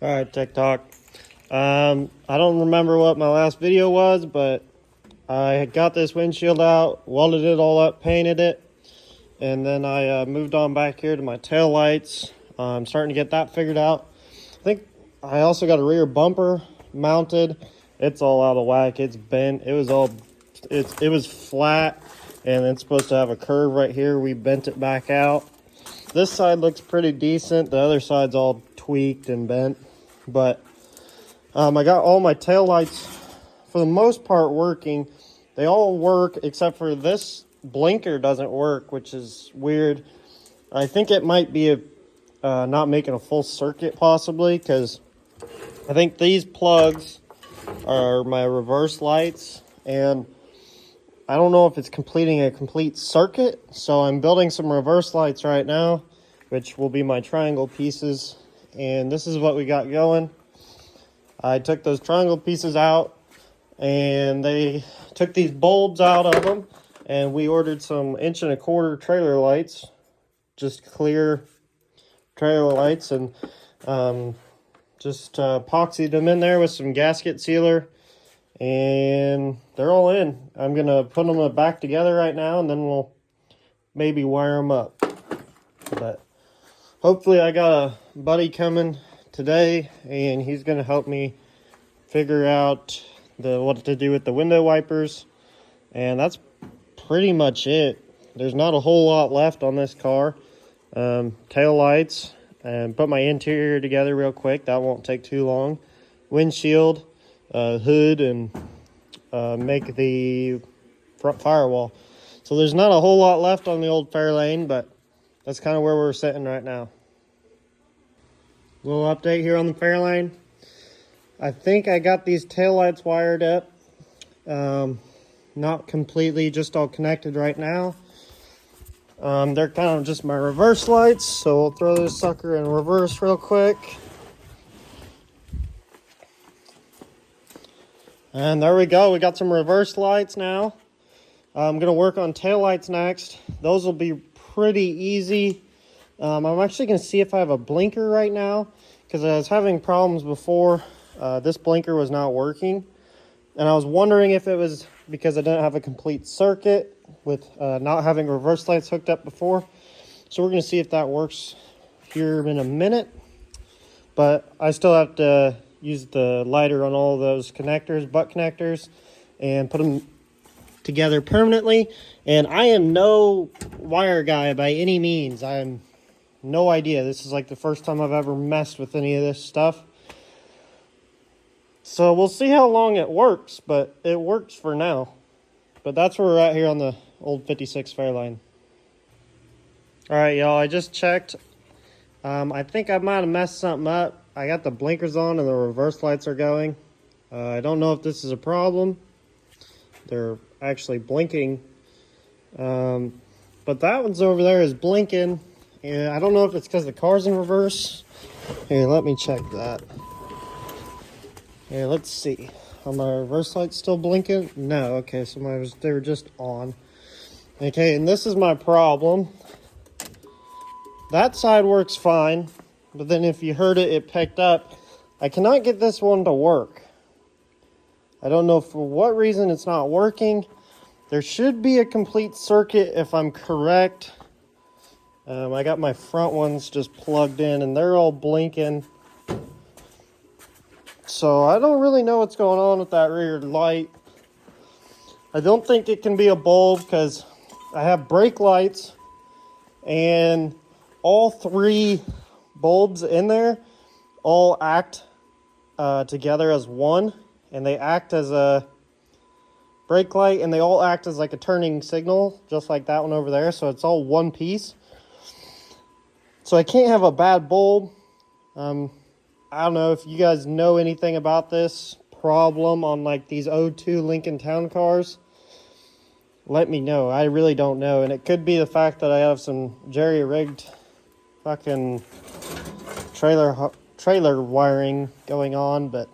All right, TikTok. I don't remember what my last video was, but I got this windshield out, welded it all up, painted it, and then I moved on back here to my tail lights. I'm starting to get that figured out. I think I also got a rear bumper mounted. It's all out of whack. It's bent. It was flat, and it's supposed to have a curve right here. We bent it back out. This side looks pretty decent. The other side's all tweaked and bent. But I got all my tail lights for the most part working. They all work except for this blinker doesn't work, which is weird. I think it might be not making a full circuit possibly, because I think these plugs are my reverse lights, and I don't know if it's completing a complete circuit. So I'm building some reverse lights right now, which will be my triangle pieces. And this is what we got going. I took those triangle pieces out, and they took these bulbs out of them, and we ordered some 1.25" trailer lights, just clear trailer lights, and just epoxied them in there with some gasket sealer, and they're all in. I'm gonna put them back together right now, and then we'll maybe wire them up. But hopefully I got a buddy coming today, and he's going to help me figure out what to do with the window wipers. And that's pretty much it. There's not a whole lot left on this car. Tail lights, and put my interior together real quick. That won't take too long. Windshield, hood, and make the front firewall. So there's not a whole lot left on the old fairlane, but that's kind of where we're sitting right now. Little update here on the fairlane. I think I got these taillights wired up. Not completely, just all connected right now. They're kind of just my reverse lights, so we'll throw this sucker in reverse real quick. And there we go, we got some reverse lights now. I'm going to work on taillights next. Those will be pretty easy. I'm actually going to see if I have a blinker right now, because I was having problems before. This blinker was not working, and I was wondering if it was because I didn't have a complete circuit with not having reverse lights hooked up before. So we're going to see if that works here in a minute, but I still have to use the lighter on all those connectors, butt connectors, and put them together permanently. And I am no wire guy by any means. I'm no idea. This is like the first time I've ever messed with any of this stuff. So we'll see how long it works, but it works for now. But that's where we're at here on the old 56 Fairlane. All right, y'all, I just checked. I think I might have messed something up. I got the blinkers on and the reverse lights are going. I don't know if this is a problem. They're actually blinking. But that one's over there is blinking. And I don't know if it's because the car's in reverse. Here, let me check that. Here, let's see. Are my reverse lights still blinking? No, okay, so they were just on. Okay, and this is my problem. That side works fine, but then if you heard it, it picked up. I cannot get this one to work. I don't know for what reason it's not working. There should be a complete circuit if I'm correct. I got my front ones just plugged in, and they're all blinking. So I don't really know what's going on with that rear light. I don't think it can be a bulb, because I have brake lights, and all three bulbs in there all act together as one, and they act as a brake light, and they all act as like a turning signal, just like that one over there. So it's all one piece. So I can't have a bad bulb. I don't know if you guys know anything about this problem on like these '02 Lincoln Town cars. Let me know. I really don't know. And it could be the fact that I have some jerry-rigged fucking trailer wiring going on, but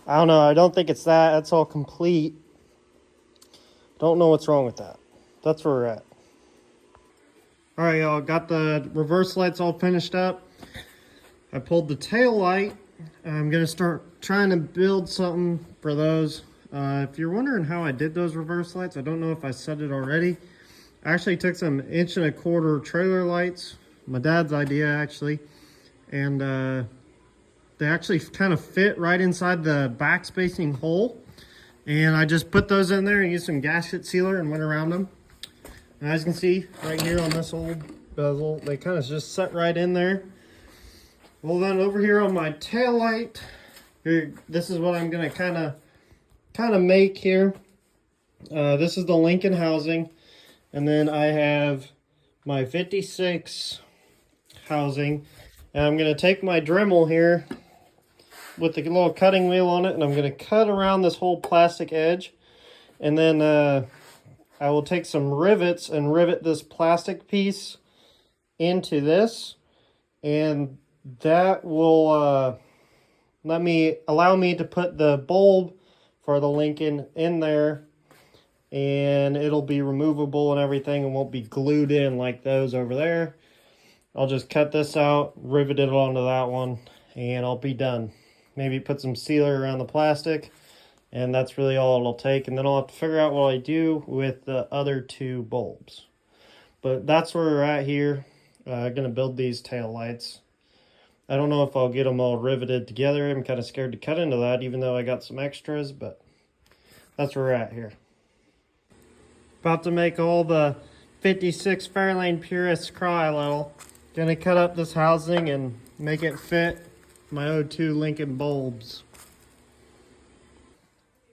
I don't know. I don't think it's that. That's all complete. Don't know what's wrong with that. That's where we're at. All right, y'all, got the reverse lights all finished up. I pulled the tail light. I'm gonna start trying to build something for those. If you're wondering how I did those reverse lights, I don't know if I said it already. I actually took some 1.25" trailer lights, my dad's idea actually, and they actually kind of fit right inside the back spacing hole. And I just put those in there and used some gasket sealer and went around them. And as you can see right here on this old bezel, they kind of just set right in there. Well, then over here on my tail light, here, this is what I'm gonna kind of make here. This is the Lincoln housing, and then I have my 56 housing, and I'm gonna take my Dremel here with the little cutting wheel on it, and I'm gonna cut around this whole plastic edge, and then I will take some rivets and rivet this plastic piece into this, and that will allow me to put the bulb for the Lincoln in there, and it'll be removable and everything and won't be glued in like those over there. I'll just cut this out, rivet it onto that one, and I'll be done. Maybe put some sealer around the plastic, and that's really all it'll take. And then I'll have to figure out what I do with the other two bulbs. But that's where we're at here. Gonna build these tail lights. I don't know if I'll get them all riveted together. I'm kind of scared to cut into that, even though I got some extras, but that's where we're at here. About to make all the 56 Fairlane purists cry a little. Gonna cut up this housing and make it fit my O2 Lincoln bulbs.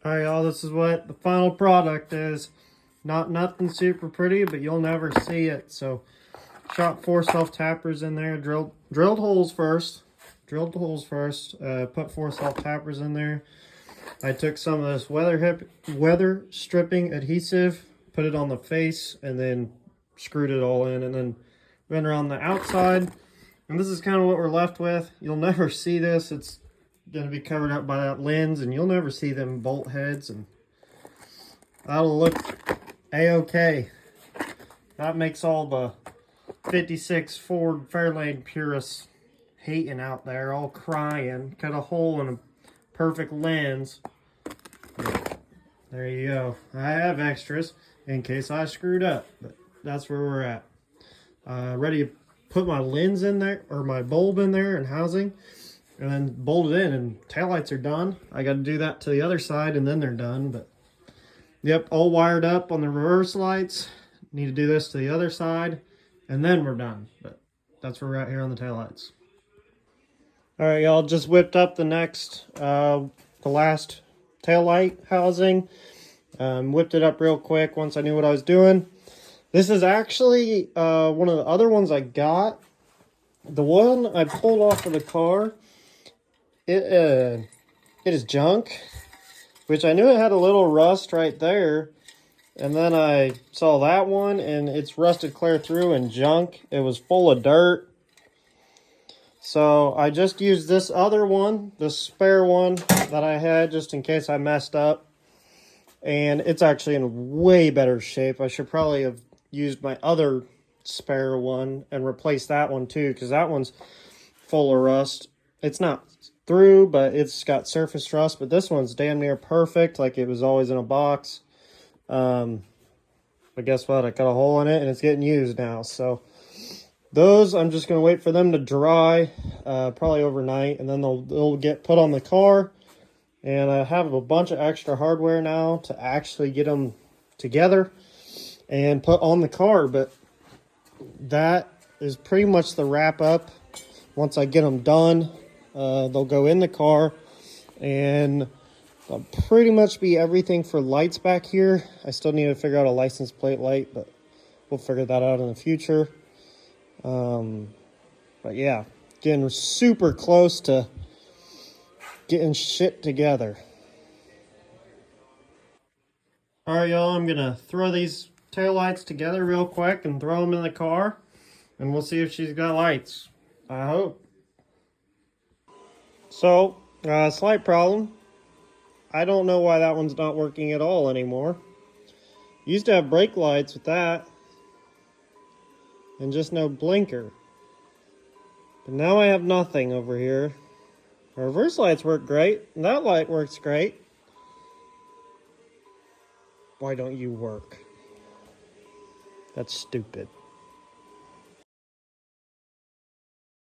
Alright y'all, this is what the final product is. Nothing super pretty, but you'll never see it. So shot 4 self-tappers in there, drilled holes first. Put 4 self-tappers in there. I took some of this weather stripping adhesive, put it on the face, and then screwed it all in, and then went around the outside. And this is kind of what we're left with. You'll never see this. It's going to be covered up by that lens, and you'll never see them bolt heads, and that'll look a-okay. That makes all the 56 Ford Fairlane purists hating out there, all crying. Cut a hole in a perfect lens. There you go. I have extras in case I screwed up, but that's where we're at. Ready to put my lens in there, or my bulb in there and housing, and then bolt it in, and taillights are done. I got to do that to the other side, and then they're done. But yep, all wired up on the reverse lights. Need to do this to the other side, and then we're done. But that's where we're at here on the taillights. All right, y'all, just whipped up the last taillight housing. Whipped it up real quick once I knew what I was doing. This is actually one of the other ones I got. The one I pulled off of the car, it is junk, which I knew it had a little rust right there. And then I saw that one, and it's rusted clear through and junk. It was full of dirt. So I just used this other one, the spare one that I had, just in case I messed up. And it's actually in way better shape. I should probably have used my other spare one and replaced that one too, because that one's full of rust. It's not through, but it's got surface rust. But this one's damn near perfect, like it was always in a box. But guess what? I cut a hole in it, and it's getting used now. So those, I'm just going to wait for them to dry, probably overnight, and then they'll get put on the car. And I have a bunch of extra hardware now to actually get them together and put on the car. But that is pretty much the wrap up. Once I get them done, they'll go in the car, and that'll pretty much be everything for lights back here. I still need to figure out a license plate light, but we'll figure that out in the future. But yeah, getting super close to getting shit together. All right, y'all, I'm gonna throw these taillights together real quick and throw them in the car, and we'll see if she's got lights. I hope. So, slight problem. I don't know why that one's not working at all anymore. Used to have brake lights with that, and just no blinker. But now I have nothing over here. My reverse lights work great, and that light works great. Why don't you work? That's stupid.